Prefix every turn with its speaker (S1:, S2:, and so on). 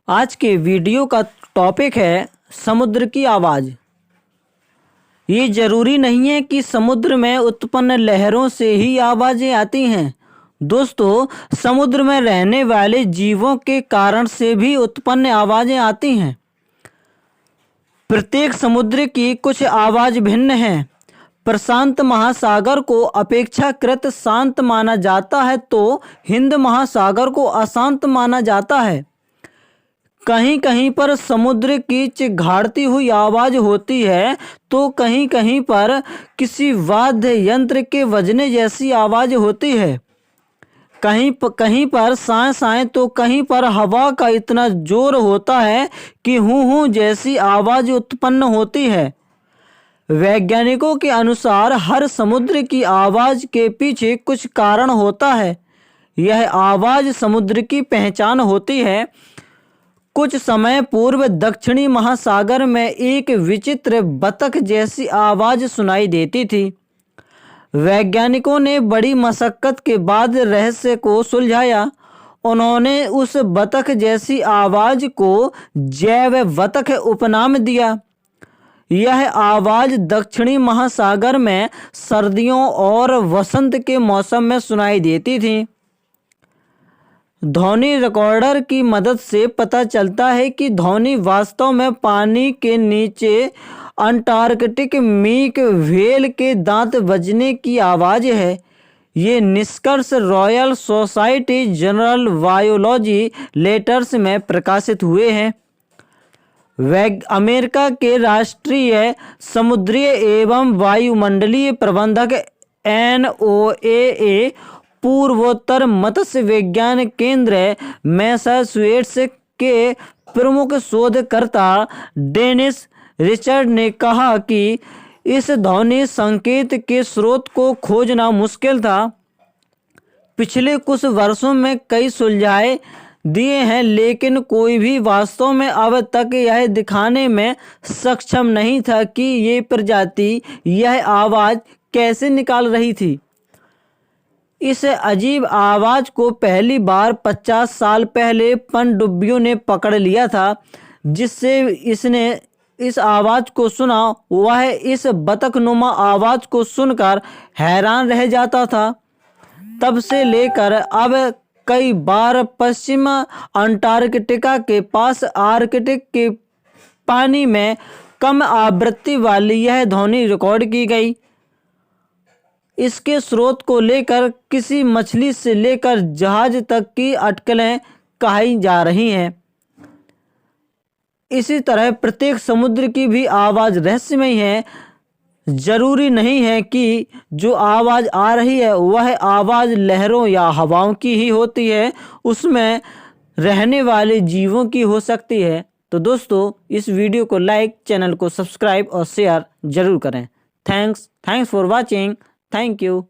S1: आज के वीडियो का टॉपिक है समुद्र की आवाज़। ये ज़रूरी नहीं है कि समुद्र में उत्पन्न लहरों से ही आवाज़ें आती हैं। दोस्तों, समुद्र में रहने वाले जीवों के कारण से भी उत्पन्न आवाज़ें आती हैं। प्रत्येक समुद्र की कुछ आवाज़ भिन्न है। प्रशांत महासागर को अपेक्षाकृत शांत माना जाता है तो हिंद महासागर को अशांत माना जाता है। कहीं कहीं पर समुद्र की चिघाड़ती हुई आवाज़ होती है तो कहीं कहीं पर किसी वाद्य यंत्र के बजने जैसी आवाज़ होती है। कहीं पर साए साए तो कहीं पर हवा का इतना जोर होता है कि हूँ हूँ जैसी आवाज़ उत्पन्न होती है। वैज्ञानिकों के अनुसार हर समुद्र की आवाज़ के पीछे कुछ कारण होता है। यह आवाज़ समुद्र की पहचान होती है। कुछ समय पूर्व दक्षिणी महासागर में एक विचित्र बतख जैसी आवाज़ सुनाई देती थी। वैज्ञानिकों ने बड़ी मशक्कत के बाद रहस्य को सुलझाया। उन्होंने उस बतख जैसी आवाज़ को जैव बतख उपनाम दिया। यह आवाज़ दक्षिणी महासागर में सर्दियों और वसंत के मौसम में सुनाई देती थी। ध्वनि रिकॉर्डर की मदद से पता चलता है कि ध्वनि वास्तव में पानी के नीचे अंटार्कटिक मीक व्हेल के दांत बजने की आवाज़ है। ये निष्कर्ष royal society general biology letters में प्रकाशित हुए हैं। अमेरिका के राष्ट्रीय समुद्रीय एवं वायुमंडलीय प्रबंधक NOAA पूर्वोत्तर मत्स्य विज्ञान केंद्र मैसाचुसेट्स के प्रमुख शोधकर्ता डेनिस रिचर्ड ने कहा कि इस ध्वनि संकेत के स्रोत को खोजना मुश्किल था। पिछले कुछ वर्षों में कई सुझाव दिए हैं, लेकिन कोई भी वास्तव में अब तक यह दिखाने में सक्षम नहीं था कि ये प्रजाति यह आवाज़ कैसे निकाल रही थी। इस अजीब आवाज़ को पहली बार 50 साल पहले पनडुब्बियों ने पकड़ लिया था। जिससे इसने इस आवाज़ को सुना वह इस बतखनुमा आवाज़ को सुनकर हैरान रह जाता था। तब से लेकर अब कई बार पश्चिम अंटार्कटिका के पास आर्कटिक के पानी में कम आवृत्ति वाली यह ध्वनि रिकॉर्ड की गई। इसके स्रोत को लेकर किसी मछली से लेकर जहाज तक की अटकलें कही जा रही हैं। इसी तरह प्रत्येक समुद्र की भी आवाज़ रहस्यमय है। जरूरी नहीं है कि जो आवाज़ आ रही है वह आवाज़ लहरों या हवाओं की ही होती है, उसमें रहने वाले जीवों की हो सकती है। तो दोस्तों, इस वीडियो को लाइक, चैनल को सब्सक्राइब और शेयर जरूर करें। Thanks for watching. Thank you.